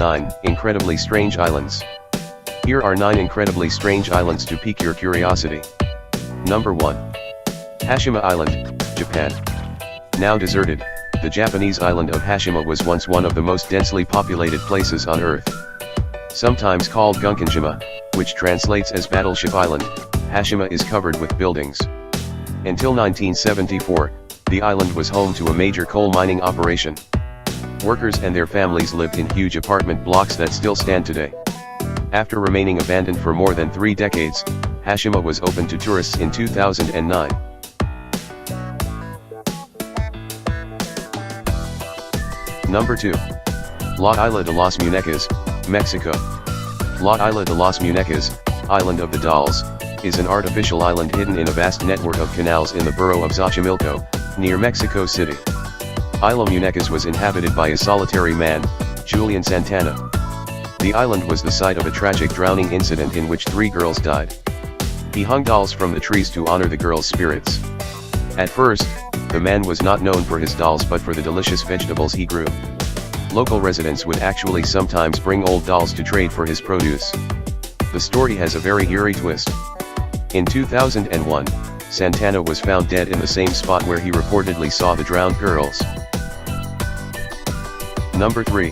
9 Incredibly Strange Islands. Here are 9 incredibly strange islands to pique your curiosity. Number 1. Hashima Island, Japan. Now deserted, the Japanese island of Hashima was once one of the most densely populated places on Earth. Sometimes called Gunkanshima, which translates as Battleship Island, Hashima is covered with buildings. Until 1974, the island was home to a major coal mining operation. Workers and their families lived in huge apartment blocks that still stand today. After remaining abandoned for more than 3 decades, Hashima was opened to tourists in 2009. Number 2. La Isla de los Munecas, Mexico. La Isla de los Munecas, Island of the Dolls, is an artificial island hidden in a vast network of canals in the borough of Xochimilco, near Mexico City. Isla Munecas was inhabited by a solitary man, Julian Santana. The island was the site of a tragic drowning incident in which 3 girls died. He hung dolls from the trees to honor the girls' spirits. At first, the man was not known for his dolls but for the delicious vegetables he grew. Local residents would actually sometimes bring old dolls to trade for his produce. The story has a very eerie twist. In 2001, Santana was found dead in the same spot where he reportedly saw the drowned girls. Number 3.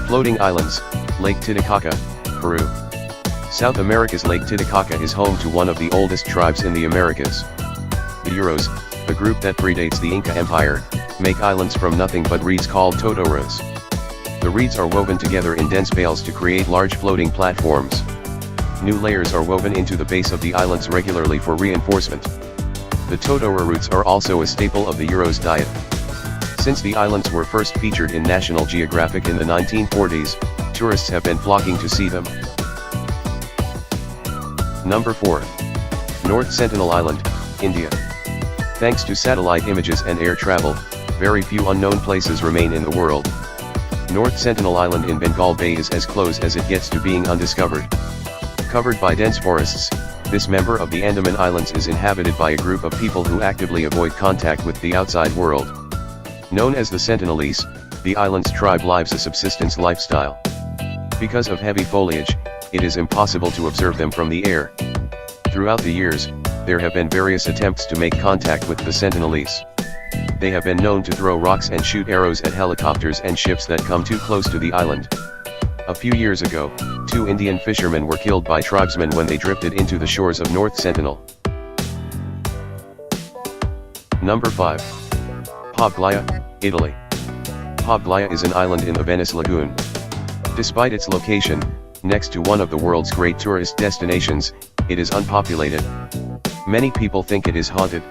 Floating Islands, Lake Titicaca, Peru. South America's Lake Titicaca is home to one of the oldest tribes in the Americas. The Euros, a group that predates the Inca Empire, make islands from nothing but reeds called totoros. The reeds are woven together in dense bales to create large floating platforms. New layers are woven into the base of the islands regularly for reinforcement. The totoro roots are also a staple of the Euros' diet. Since the islands were first featured in National Geographic in the 1940s, tourists have been flocking to see them. Number 4. North Sentinel Island, India. Thanks to satellite images and air travel, very few unknown places remain in the world. North Sentinel Island in Bengal Bay is as close as it gets to being undiscovered. Covered by dense forests, this member of the Andaman Islands is inhabited by a group of people who actively avoid contact with the outside world. Known as the Sentinelese, the island's tribe lives a subsistence lifestyle. Because of heavy foliage, it is impossible to observe them from the air. Throughout the years, there have been various attempts to make contact with the Sentinelese. They have been known to throw rocks and shoot arrows at helicopters and ships that come too close to the island. A few years ago, 2 Indian fishermen were killed by tribesmen when they drifted into the shores of North Sentinel. Number 5. Poveglia, Italy. Poveglia is an island in the Venice Lagoon. Despite its location, next to one of the world's great tourist destinations, it is unpopulated. Many people think it is haunted.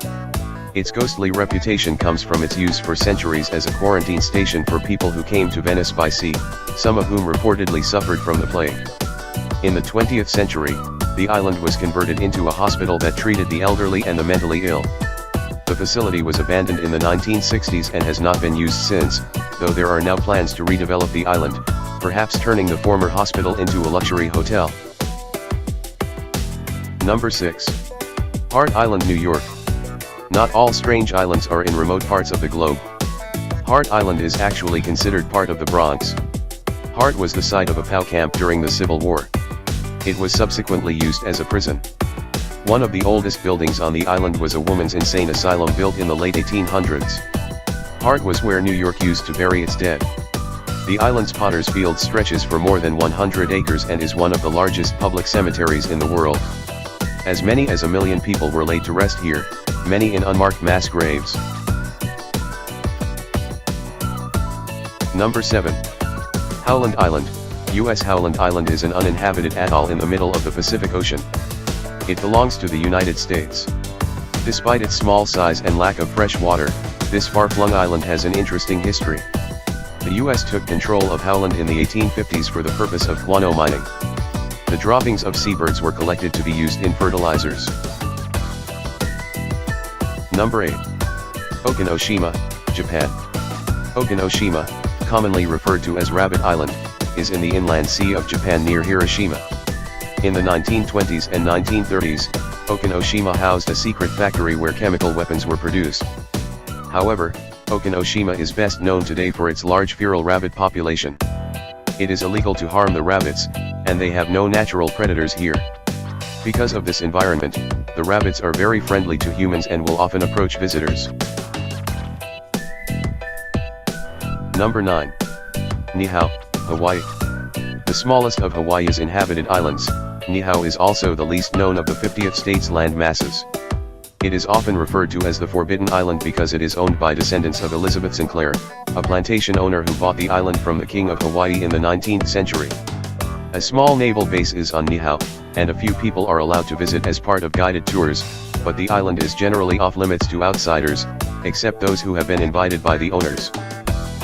Its ghostly reputation comes from its use for centuries as a quarantine station for people who came to Venice by sea, some of whom reportedly suffered from the plague. In the 20th century, the island was converted into a hospital that treated the elderly and the mentally ill. The facility was abandoned in the 1960s and has not been used since, though there are now plans to redevelop the island, perhaps turning the former hospital into a luxury hotel. Number 6. Hart Island, New York. Not all strange islands are in remote parts of the globe. Hart Island is actually considered part of the Bronx. Hart was the site of a POW camp during the Civil War. It was subsequently used as a prison. One of the oldest buildings on the island was a woman's insane asylum built in the late 1800s. Hart was where New York used to bury its dead. The island's Potter's Field stretches for more than 100 acres and is one of the largest public cemeteries in the world. As many as 1 million people were laid to rest here, many in unmarked mass graves. Number 7. Howland Island, US. Howland Island is an uninhabited atoll in the middle of the Pacific Ocean. It belongs to the United States. Despite its small size and lack of fresh water, this far-flung island has an interesting history. The US took control of Howland in the 1850s for the purpose of guano mining. The droppings of seabirds were collected to be used in fertilizers. Number 8. Okunoshima, Japan. Okunoshima, commonly referred to as Rabbit Island, is in the inland sea of Japan near Hiroshima. In the 1920s and 1930s, Okunoshima housed a secret factory where chemical weapons were produced. However, Okunoshima is best known today for its large feral rabbit population. It is illegal to harm the rabbits, and they have no natural predators here. Because of this environment, the rabbits are very friendly to humans and will often approach visitors. Number 9. Niihau, Hawaii. The smallest of Hawaii's inhabited islands, Niihau is also the least known of the 50th state's land masses. It is often referred to as the Forbidden Island because it is owned by descendants of Elizabeth Sinclair, a plantation owner who bought the island from the King of Hawaii in the 19th century. A small naval base is on Niihau, and a few people are allowed to visit as part of guided tours, but the island is generally off limits to outsiders, except those who have been invited by the owners.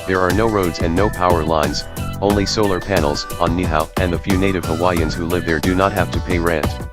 There are no roads and no power lines, only solar panels on Niihau, and the few native Hawaiians who live there do not have to pay rent.